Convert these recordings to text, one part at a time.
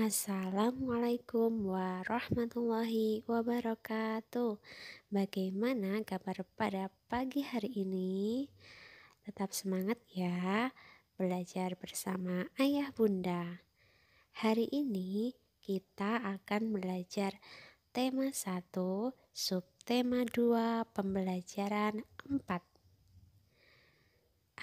Assalamualaikum warahmatullahi wabarakatuh. Bagaimana kabar pada pagi hari ini? Tetap semangat ya, belajar bersama ayah bunda. Hari ini kita akan belajar tema 1, subtema 2, pembelajaran 4.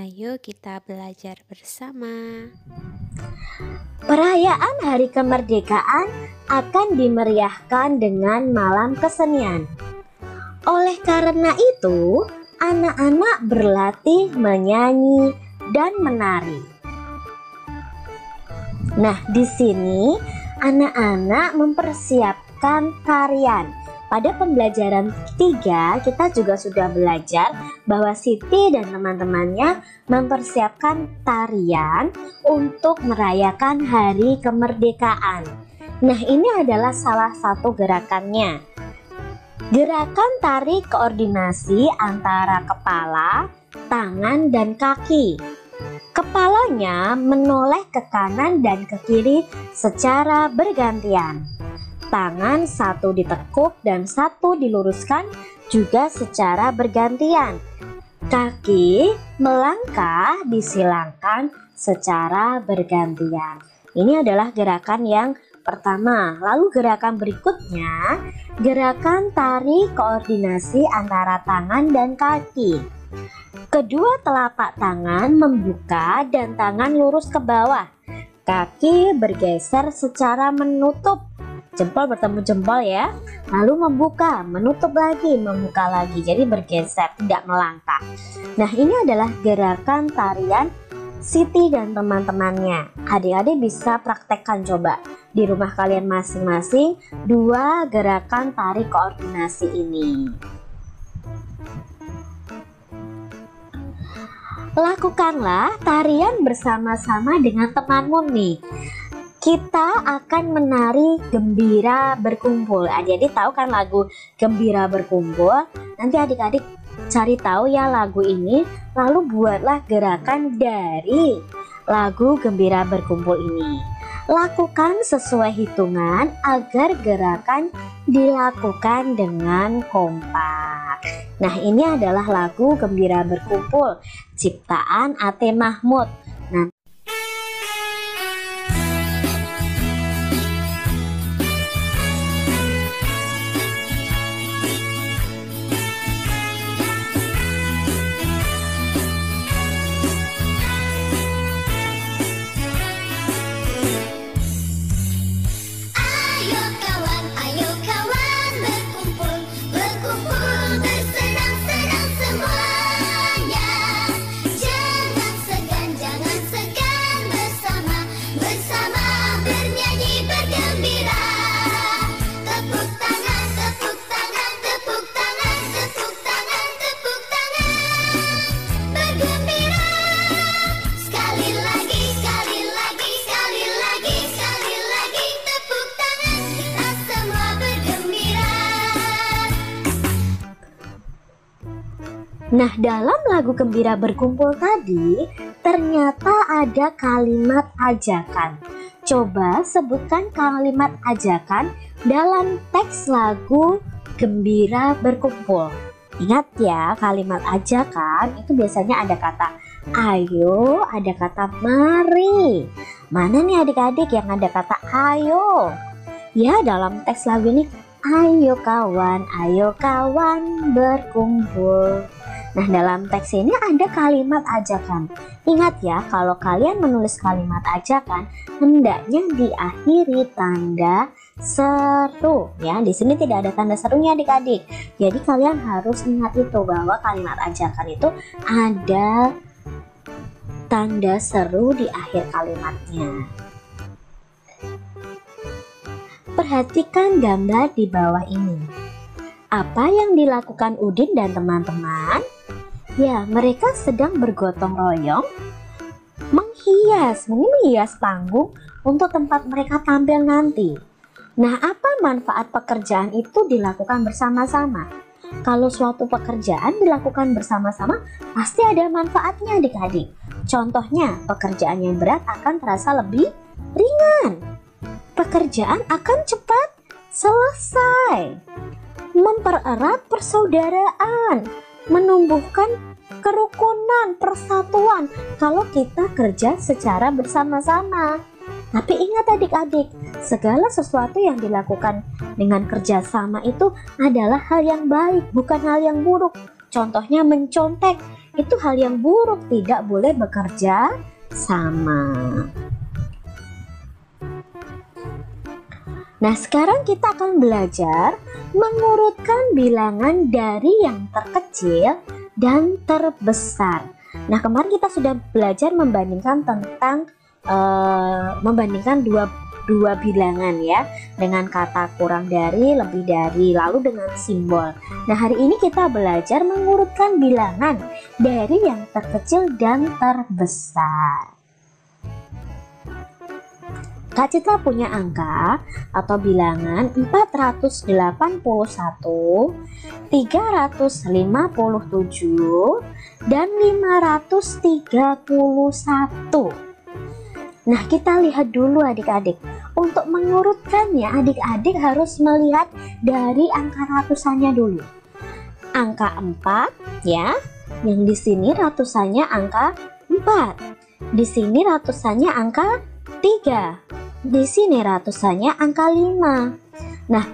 Ayo kita belajar bersama. Perayaan Hari Kemerdekaan akan dimeriahkan dengan malam kesenian. Oleh karena itu, anak-anak berlatih menyanyi dan menari. Nah, di sini anak-anak mempersiapkan tarian. Pada pembelajaran 3, kita juga sudah belajar bahwa Siti dan teman-temannya mempersiapkan tarian untuk merayakan Hari Kemerdekaan. Nah, ini adalah salah satu gerakannya. Gerakan tari koordinasi antara kepala, tangan, dan kaki. Kepalanya menoleh ke kanan dan ke kiri secara bergantian. Tangan satu ditekuk dan satu diluruskan juga secara bergantian. Kaki melangkah disilangkan secara bergantian. Ini adalah gerakan yang pertama. Lalu gerakan berikutnya, gerakan tari koordinasi antara tangan dan kaki. Kedua telapak tangan membuka dan tangan lurus ke bawah. Kaki bergeser secara menutup. Jempol bertemu jempol ya. Lalu membuka, menutup lagi, membuka lagi. Jadi bergeser, tidak melangkah. Nah, ini adalah gerakan tarian Siti dan teman-temannya. Adik-adik bisa praktekkan coba di rumah kalian masing-masing dua gerakan tari koordinasi ini. Lakukanlah tarian bersama-sama dengan temanmu nih. Kita akan menari Gembira Berkumpul. Adik-adik tahu kan lagu Gembira Berkumpul? Nanti adik-adik cari tahu ya lagu ini, lalu buatlah gerakan dari lagu Gembira Berkumpul ini. Lakukan sesuai hitungan agar gerakan dilakukan dengan kompak. Nah, ini adalah lagu Gembira Berkumpul ciptaan Ate Mahmud. Nah, dalam lagu Gembira Berkumpul tadi, ternyata ada kalimat ajakan. Coba sebutkan kalimat ajakan dalam teks lagu Gembira Berkumpul. Ingat ya, kalimat ajakan itu biasanya ada kata ayo, ada kata mari. Mana nih adik-adik yang ada kata ayo? Ya, dalam teks lagu ini, ayo kawan berkumpul. Nah, dalam teks ini ada kalimat ajakan. Ingat ya, kalau kalian menulis kalimat ajakan, hendaknya diakhiri tanda seru ya. Di sini tidak ada tanda serunya adik-adik. Jadi kalian harus ingat itu bahwa kalimat ajakan itu ada tanda seru di akhir kalimatnya. Perhatikan gambar di bawah ini. Apa yang dilakukan Udin dan teman-teman? Ya, mereka sedang bergotong royong menghias panggung untuk tempat mereka tampil nanti. Nah, apa manfaat pekerjaan itu dilakukan bersama-sama? Kalau suatu pekerjaan dilakukan bersama-sama, pasti ada manfaatnya adik-adik. Contohnya, pekerjaan yang berat akan terasa lebih ringan. pekerjaan akan cepat selesai. Mempererat persaudaraan, menumbuhkan kerukunan, persatuan kalau kita kerja secara bersama-sama. Tapi ingat adik-adik, segala sesuatu yang dilakukan dengan kerjasama itu adalah hal yang baik, bukan hal yang buruk. Contohnya mencontek, itu hal yang buruk, tidak boleh bekerja sama. Nah, sekarang kita akan belajar mengurutkan bilangan dari yang terkecil dan terbesar. Nah, kemarin kita sudah belajar membandingkan tentang membandingkan dua bilangan ya, dengan kata kurang dari, lebih dari, lalu dengan simbol. Nah, hari ini kita belajar mengurutkan bilangan dari yang terkecil dan terbesar. Kak Citra punya angka atau bilangan 481, 357, dan 531. Nah, kita lihat dulu adik-adik. Untuk mengurutkannya, adik-adik harus melihat dari angka ratusannya dulu. Angka 4 ya, yang di sini ratusannya angka 4. Di sini ratusannya angka 3. Di sini ratusannya angka 5. Nah,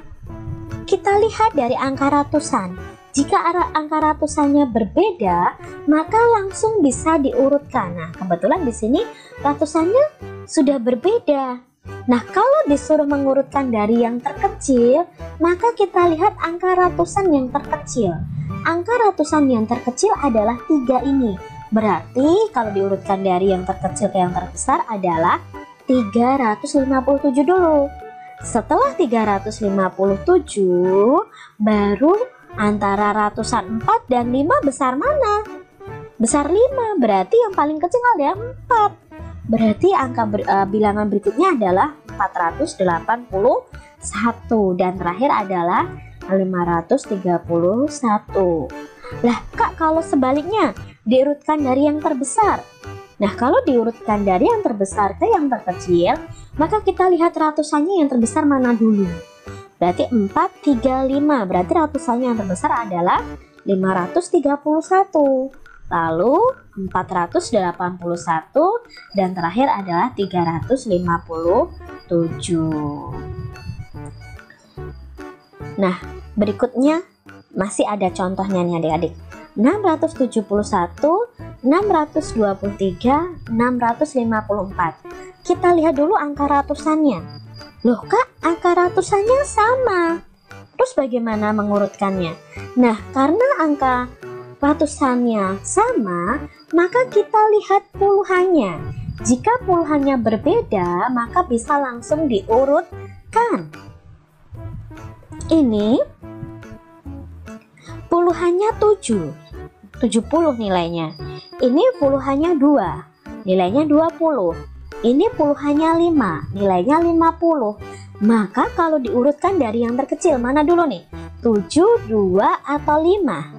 kita lihat dari angka ratusan. Jika angka ratusannya berbeda, maka langsung bisa diurutkan. Nah, kebetulan di sini ratusannya sudah berbeda. Nah, kalau disuruh mengurutkan dari yang terkecil, maka kita lihat angka ratusan yang terkecil. Angka ratusan yang terkecil adalah 3 ini. Berarti kalau diurutkan dari yang terkecil ke yang terbesar adalah 357 dulu. Setelah 357, baru antara ratusan 4 dan 5 besar mana? Besar 5, berarti yang paling kecil ada 4. Berarti angka bilangan berikutnya adalah 481 dan terakhir adalah 531. Lah Kak, kalau sebaliknya diurutkan dari yang terbesar. Nah, kalau diurutkan dari yang terbesar ke yang terkecil, maka kita lihat ratusannya yang terbesar mana dulu. Berarti 435, berarti ratusannya yang terbesar adalah 531. Lalu 481 dan terakhir adalah 357. Nah, berikutnya masih ada contohnya nih adik-adik. 671, 623, 654. Kita lihat dulu angka ratusannya. Loh Kak, angka ratusannya sama. Terus bagaimana mengurutkannya? Nah, karena angka ratusannya sama, maka kita lihat puluhannya. Jika puluhannya berbeda, maka bisa langsung diurutkan. Ini puluhannya 70 nilainya. Ini puluhannya 2, nilainya 20. Ini puluhannya 5, nilainya 50. Maka kalau diurutkan dari yang terkecil, mana dulu nih? 7, 2, atau 5?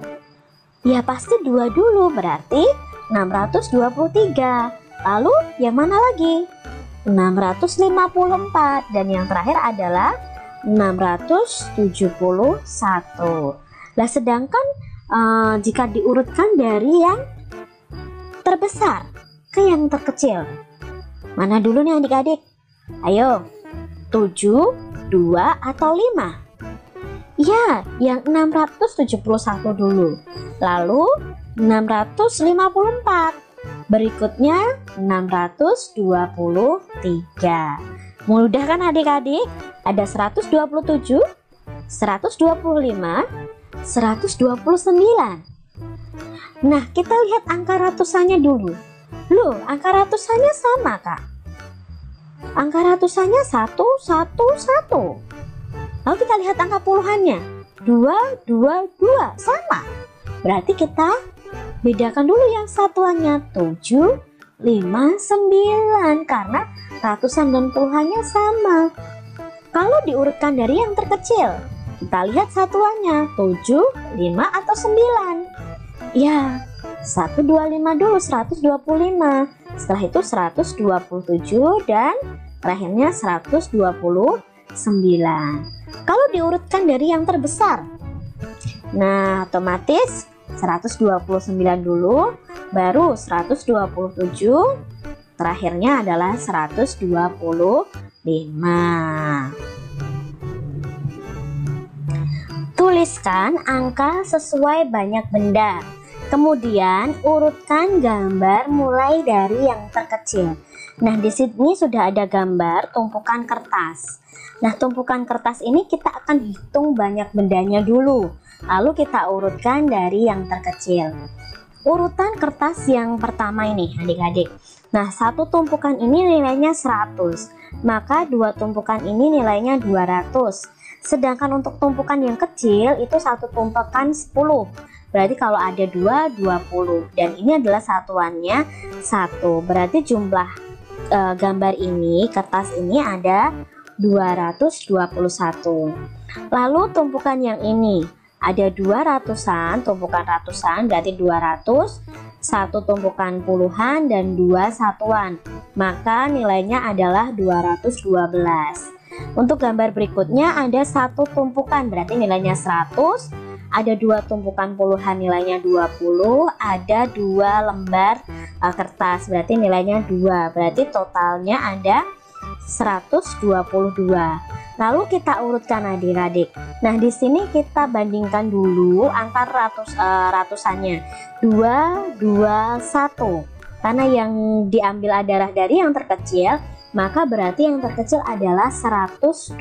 Ya pasti 2 dulu, berarti 623. Lalu yang mana lagi? 654. Dan yang terakhir adalah 671. Nah, sedangkan jika diurutkan dari yang terbesar ke yang terkecil, mana dulu nih adik-adik? Ayo, 7, 2, atau 5? Ya, yang 671 dulu. Lalu 654. Berikutnya 623. Mudah kan adik-adik? Ada 127, 125, 129. Nah, kita lihat angka ratusannya dulu. Loh, angka ratusannya sama Kak. Angka ratusannya 1, 1, 1. Lalu kita lihat angka puluhannya. 2, 2, 2. Sama. Berarti kita bedakan dulu yang satuannya. 7, 5, 9. Karena ratusan dan puluhannya sama. Kalau diurutkan dari yang terkecil, kita lihat satuannya. 7, 5, atau 9. Ya, 125 dulu, 125. Setelah itu 127 dan terakhirnya 129. Kalau diurutkan dari yang terbesar, nah otomatis 129 dulu, baru 127, terakhirnya adalah 125. Tuliskan angka sesuai banyak benda. Kemudian urutkan gambar mulai dari yang terkecil. Nah, di sini sudah ada gambar tumpukan kertas. Nah, tumpukan kertas ini kita akan hitung banyak bendanya dulu. Lalu kita urutkan dari yang terkecil. Urutan kertas yang pertama ini, adik-adik. Nah, satu tumpukan ini nilainya 100. Maka dua tumpukan ini nilainya 200. Sedangkan untuk tumpukan yang kecil itu satu tumpukan 10. Berarti kalau ada 2, 20. Dan ini adalah satuannya 1. Berarti jumlah gambar ini, kertas ini ada 221. Lalu tumpukan yang ini ada 200-an, tumpukan ratusan berarti 200, satu tumpukan puluhan dan 2 satuan. Maka nilainya adalah 212. Untuk gambar berikutnya ada satu tumpukan berarti nilainya 100, ada 2 tumpukan puluhan nilainya 20, ada 2 lembar kertas berarti nilainya 2, berarti totalnya ada 122. Lalu kita urutkan adik-adik. Nah, di sini kita bandingkan dulu angka ratusannya. 2, 2, 1. Karena yang diambil adalah dari yang terkecil, maka berarti yang terkecil adalah 122.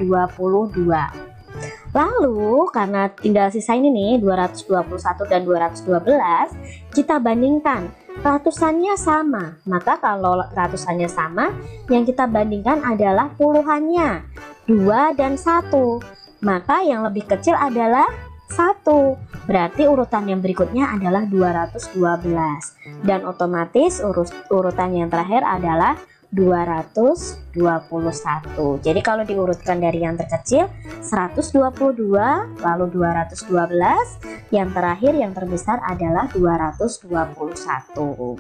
Lalu karena tinggal sisa ini nih 221 dan 212, kita bandingkan. Ratusannya sama, maka kalau ratusannya sama, yang kita bandingkan adalah puluhannya 2 dan 1, maka yang lebih kecil adalah 1. Berarti urutan yang berikutnya adalah 212, dan otomatis urutan yang terakhir adalah 221. Jadi kalau diurutkan dari yang terkecil 122, lalu 212, yang terakhir yang terbesar adalah 221.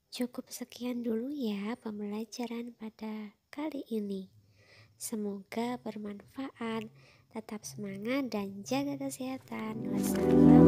Cukup sekian dulu ya pembelajaran pada kali ini. Semoga bermanfaat. Tetap semangat dan jaga kesehatan. Wassalamualaikum.